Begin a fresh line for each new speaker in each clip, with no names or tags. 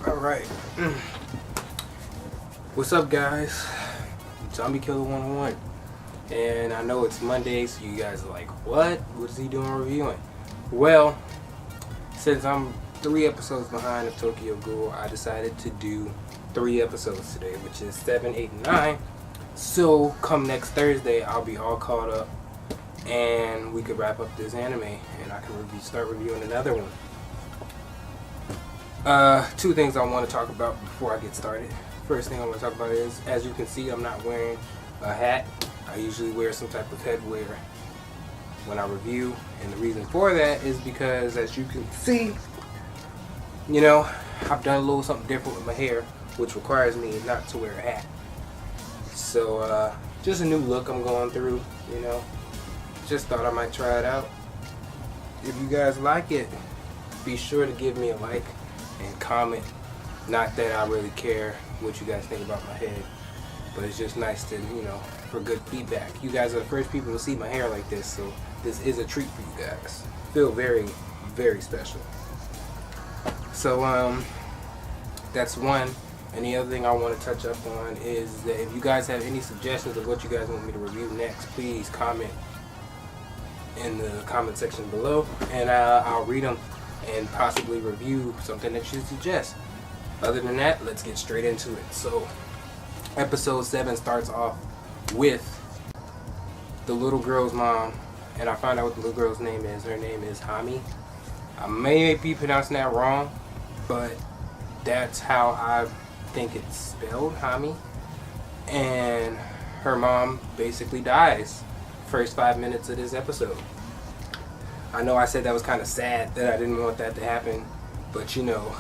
Alright. What's up, guys? Zombie Killer 101. And I know it's Monday, so you guys are like, what? What is he doing reviewing? Well, since I'm 3 episodes behind of Tokyo Ghoul, I decided to do 3 episodes today, which is 7, 8, and 9. So, come next Thursday, I'll be all caught up, and we could wrap up this anime, and I can start reviewing another one. 2 things I want to talk about before I get started. First thing I want to talk about is, as you can see, I'm not wearing a hat. I usually wear some type of headwear when I review, and the reason for that is because, as you can see, you know, I've done a little something different with my hair, which requires me not to wear a hat. So, just a new look I'm going through, you know. Just thought I might try it out. If you guys like it, be sure to give me a like and comment. Not that I really care what you guys think about my head, but it's just nice to, you know, for good feedback. You guys are the first people to see my hair like this, so this is a treat for you guys. Feel very, very special. So, that's one. And the other thing I want to touch up on is that if you guys have any suggestions of what you guys want me to review next, please comment in the comment section below, and I'll read them and possibly review something that you suggest. Other than that, let's get straight into it. So, episode 7 starts off with the little girl's mom, and I find out what the little girl's name is. Her name is Hami. I may be pronouncing that wrong, but that's how I think it's spelled, Hami. And her mom basically dies first 5 minutes of this episode. I know I said that was kind of sad, that I didn't want that to happen, but you know,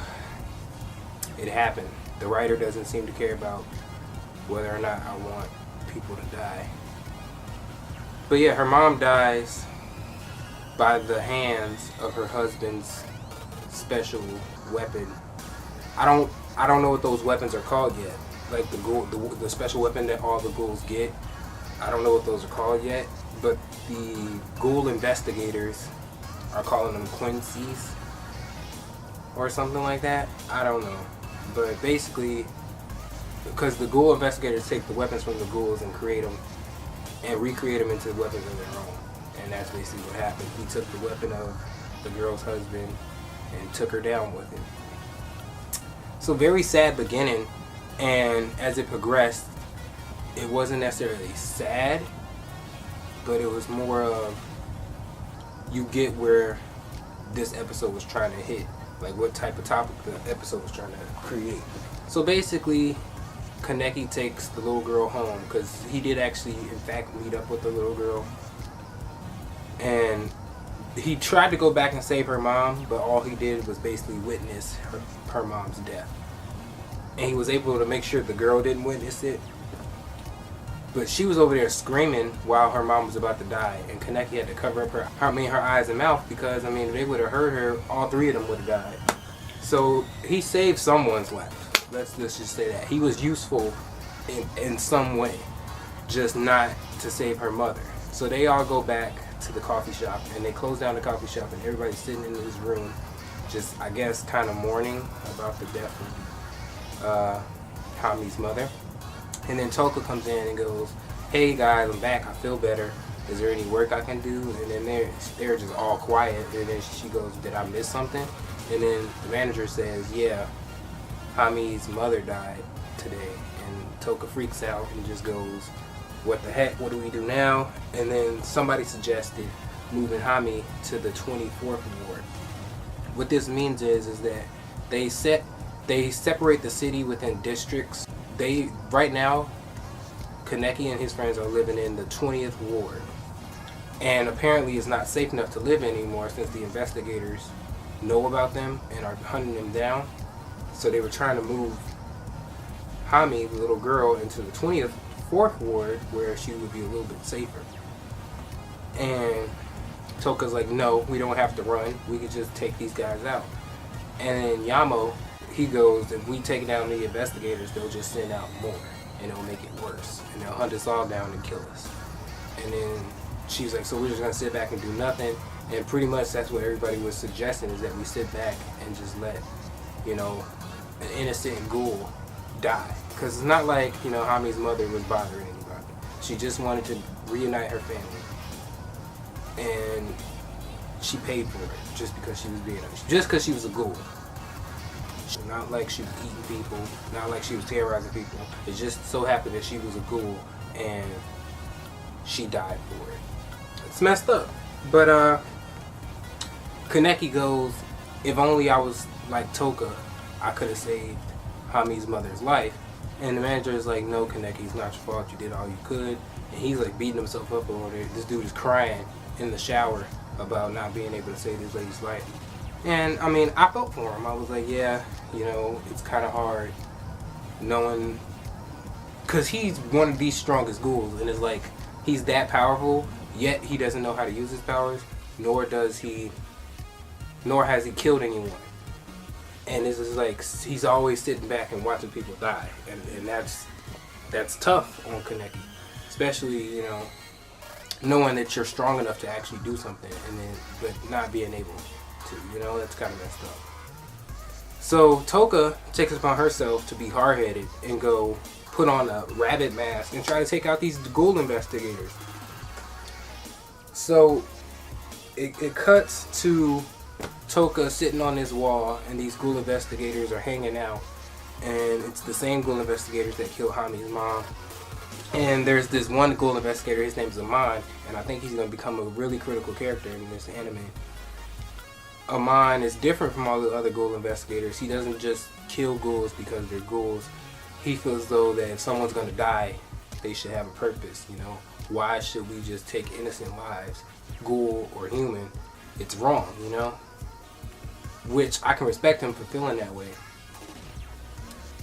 it happened. The writer doesn't seem to care about whether or not I want people to die. But yeah, her mom dies by the hands of her husband's special weapon. I don't know what those weapons are called yet. Like the special weapon that all the ghouls get. I don't know what those are called yet, but the ghoul investigators are calling them Quincy's or something like that. I don't know. But basically, because the ghoul investigators take the weapons from the ghouls and create them and recreate them into weapons of their own. And that's basically what happened. He took the weapon of the girl's husband and took her down with it. So very sad beginning, and as it progressed, it wasn't necessarily sad, but it was more of, you get where this episode was trying to hit, like what type of topic the episode was trying to create. So basically, Kaneki takes the little girl home, because he did actually, in fact, meet up with the little girl, and he tried to go back and save her mom, but all he did was basically witness her mom's death. And he was able to make sure the girl didn't witness it. But she was over there screaming while her mom was about to die, and Kaneki had to cover up her eyes and mouth, because, if they would have heard her, all 3 of them would have died. So he saved someone's life. Let's just say that. He was useful in some way, just not to save her mother. So they all go back to the coffee shop, and they close down the coffee shop, and everybody's sitting in his room, just, I guess, kind of mourning about the death of Hami's mother. And then Toka comes in and goes, "Hey guys, I'm back. I feel better. Is there any work I can do?" And then they're just all quiet. And then she goes, "Did I miss something?" And then the manager says, "Yeah, Hami's mother died today." And Toka freaks out and just goes, "What the heck? What do we do now?" And then somebody suggested moving Hami to the 24th ward. What this means is that they separate the city within districts. Right now, Kaneki and his friends are living in the 20th ward, and apparently it's not safe enough to live anymore since the investigators know about them and are hunting them down. So they were trying to move Hami, the little girl, into the 24th ward where she would be a little bit safer. And Toka's like, "No, we don't have to run. We could just take these guys out." And then Yamo, he goes, "If we take down the investigators, they'll just send out more, and it'll make it worse, and they'll hunt us all down and kill us." And then she's like, "So we're just gonna sit back and do nothing?" And pretty much that's what everybody was suggesting, is that we sit back and just let, you know, an innocent ghoul die. Because it's not like, you know, Hami's mother was bothering anybody. She just wanted to reunite her family. And she paid for it just because she was just because she was a ghoul. Not like she was eating people, not like she was terrorizing people. It just so happened that she was a ghoul and she died for it. It's messed up. But Kaneki goes, if only I was like Toka, I could have saved Hami's mother's life. And the manager is like, no, Kaneki, it's not your fault. You did all you could. And he's like beating himself up over it. This dude is crying in the shower about not being able to save this lady's life. And I mean, I felt for him. I was like, yeah, you know, it's kind of hard knowing, because he's one of the strongest ghouls, and it's like, he's that powerful, yet he doesn't know how to use his powers, nor has he killed anyone. And it's just like, he's always sitting back and watching people die, and that's tough on Kaneki, especially, you know, knowing that you're strong enough to actually do something, and then but not being able to, you know, that's kind of messed up. So Toka takes it upon herself to be hard-headed and go put on a rabbit mask and try to take out these ghoul investigators. So it cuts to Toka sitting on this wall, and these ghoul investigators are hanging out, and it's the same ghoul investigators that killed Hami's mom. And there's this one ghoul investigator, his name's Amon, and I think he's going to become a really critical character in this anime. Amon is different from all the other ghoul investigators. He doesn't just kill ghouls because they're ghouls. He feels though that if someone's going to die, they should have a purpose, you know. Why should we just take innocent lives, ghoul or human? It's wrong, you know. Which I can respect him for feeling that way.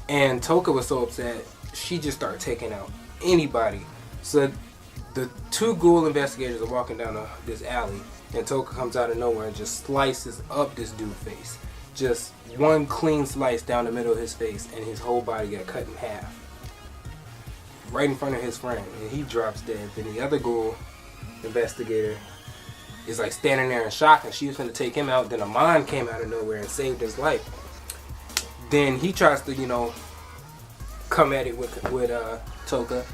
And Toka was so upset, she just started taking out anybody. So the two ghoul investigators are walking down this alley, and Toka comes out of nowhere and just slices up this dude's face. Just one clean slice down the middle of his face, and his whole body got cut in half. Right in front of his friend, and he drops dead. Then the other ghoul investigator is like standing there in shock, and she was going to take him out. Then Amon came out of nowhere and saved his life. Then he tries to, you know, come at it with Toka.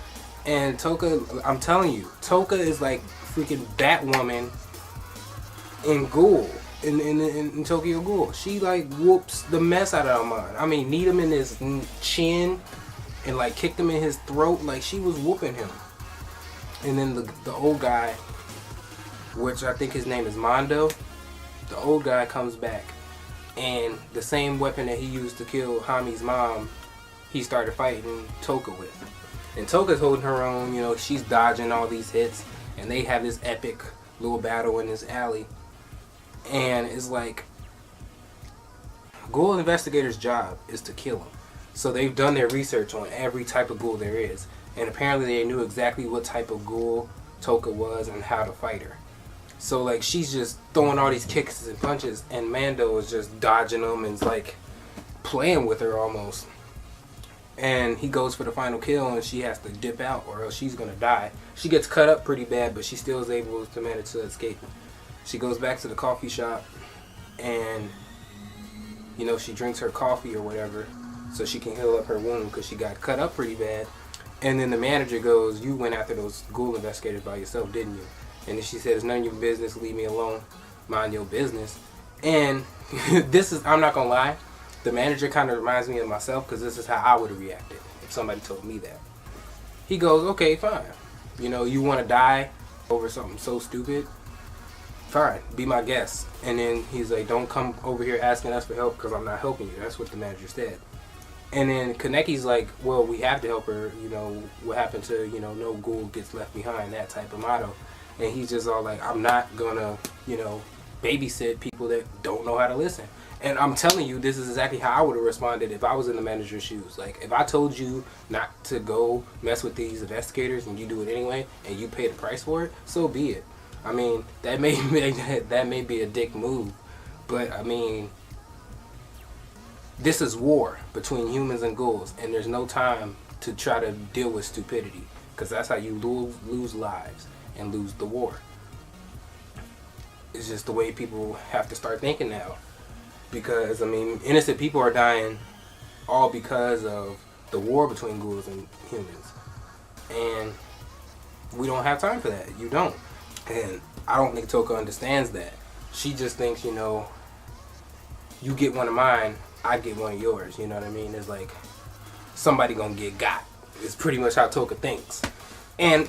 And Toka, I'm telling you, Toka is like freaking Batwoman in Ghoul, in Tokyo Ghoul. She like whoops the mess out of Amon. I mean, kneed him in his chin and like kicked him in his throat. Like, she was whooping him. And then the old guy, which I think his name is Mondo, the old guy comes back, and the same weapon that he used to kill Hami's mom, he started fighting Toka with. And Toka's holding her own, you know, she's dodging all these hits, and they have this epic little battle in this alley. And it's like, ghoul investigators' job is to kill them. So they've done their research on every type of ghoul there is, and apparently they knew exactly what type of ghoul Toka was and how to fight her. So like, she's just throwing all these kicks and punches, and Mando is just dodging them and like playing with her almost. And he goes for the final kill, and she has to dip out or else she's gonna die. She gets cut up pretty bad, but she still is able to manage to escape. She goes back to the coffee shop, and you know, she drinks her coffee or whatever so she can heal up her wound because she got cut up pretty bad. And then the manager goes, "You went after those ghoul investigators by yourself, didn't you?" And then she says, "None of your business, leave me alone, mind your business." And this is, I'm not gonna lie, the manager kind of reminds me of myself, because this is how I would have reacted if somebody told me that. He goes, "Okay, fine. You know, you want to die over something so stupid? Fine, be my guest." And then he's like, "Don't come over here asking us for help because I'm not helping you." That's what the manager said. And then Kaneki's like, "Well, we have to help her. You know, what happened to, you know, no ghoul gets left behind," that type of motto. And he's just all like, "I'm not gonna, you know, babysit people that don't know how to listen." And I'm telling you, this is exactly how I would have responded if I was in the manager's shoes. Like, if I told you not to go mess with these investigators and you do it anyway, and you pay the price for it, so be it. I mean, that may be a dick move, but I mean, this is war between humans and ghouls, and there's no time to try to deal with stupidity, because that's how you lose lives and lose the war. It's just the way people have to start thinking now. Because, I mean, innocent people are dying all because of the war between ghouls and humans. And we don't have time for that. You don't. And I don't think Toka understands that. She just thinks, you know, you get one of mine, I get one of yours. You know what I mean? It's like somebody gonna get got. It's pretty much how Toka thinks. And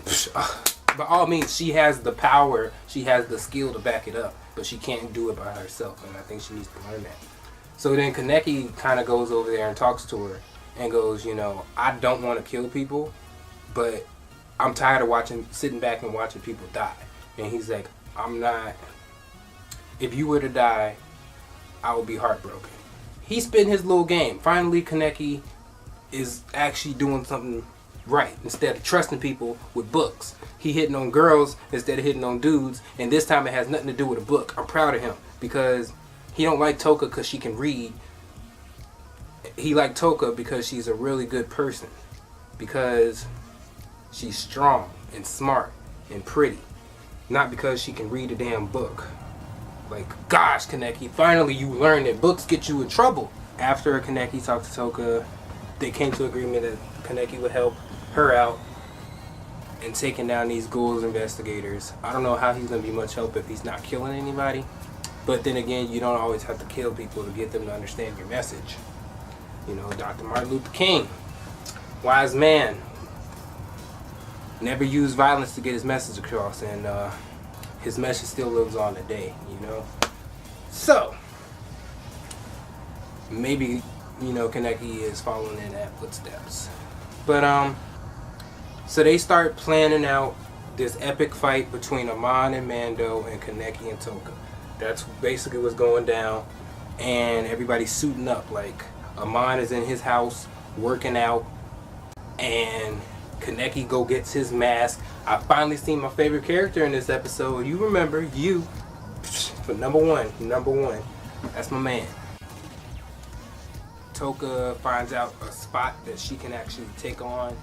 by all means, she has the power, she has the skill to back it up, but she can't do it by herself, and I think she needs to learn that. So then Kaneki kind of goes over there and talks to her and goes, you know, I don't want to kill people, but I'm tired of sitting back and watching people die. And he's like, I'm not, if you were to die, I would be heartbroken. He's spitting his little game. Finally, Kaneki is actually doing something right. Instead of trusting people with books, he hitting on girls instead of hitting on dudes, and this time it has nothing to do with a book. I'm proud of him because he don't like Toka because she can read. He liked Toka because she's a really good person, because she's strong and smart and pretty, not because she can read a damn book. Like, gosh, Kaneki, finally you learn that books get you in trouble. After Kaneki talked to Toka, they came to agreement that Kaneki would help her out in taking down these ghouls investigators. I don't know how he's going to be much help if he's not killing anybody. But then again, you don't always have to kill people to get them to understand your message. You know, Dr. Martin Luther King, wise man, never used violence to get his message across, and his message still lives on today, you know. So, maybe, you know, Kaneki is following in that footsteps. But, so they start planning out this epic fight between Amon and Mando and Kaneki and Toka. That's basically what's going down, and everybody's suiting up. Like, Amon is in his house working out, and Kaneki gets his mask. I finally seen my favorite character in this episode. You remember, you, for number one. That's my man. Toka finds out a spot that she can actually take on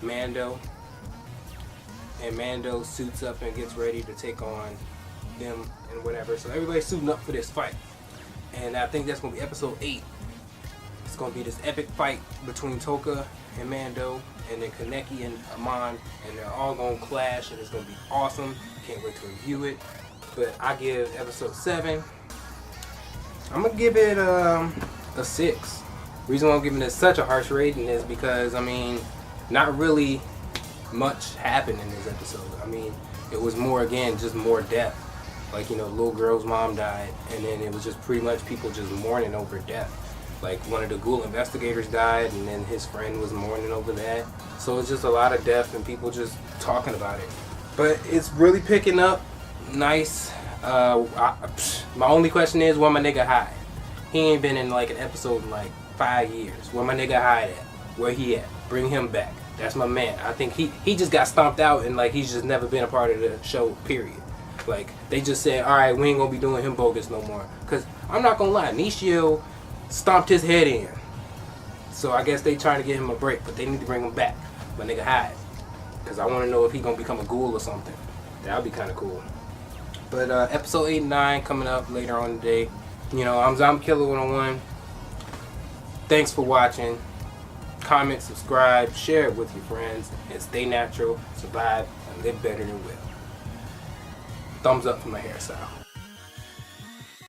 Mando, and Mando suits up and gets ready to take on them and whatever. So everybody's suiting up for this fight, and I think that's gonna be episode 8. It's gonna be this epic fight between Toka and Mando, and then Kaneki and Amon, and they're all gonna clash, and it's gonna be awesome. Can't wait to review it. But I give episode 7, I'm gonna give it a 6. Reason why I'm giving it such a harsh rating is because, I mean, not really much happened in this episode. I mean, it was more, again, just more death. Like, you know, little girl's mom died, and then it was just pretty much people just mourning over death. Like, one of the ghoul investigators died, and then his friend was mourning over that. So it's just a lot of death and people just talking about it. But it's really picking up nice. My only question is, where my nigga hide? He ain't been in like an episode in like 5 years. Where my nigga hide at? Where he at? Bring him back. That's my man. I think he just got stomped out, and like he's just never been a part of the show, period. Like, they just said, alright, we ain't gonna be doing him bogus no more. Cause I'm not gonna lie, Nishio stomped his head in. So I guess they trying to get him a break, but they need to bring him back. My nigga hide. Cause I wanna know if he gonna become a ghoul or something. That would be kinda cool. But episode 8 and 9 coming up later on today. You know, I'm Zombie Killer 101. Thanks for watching. Comment, subscribe, share it with your friends, and stay natural, survive, and live better than well. Thumbs up for my hairstyle.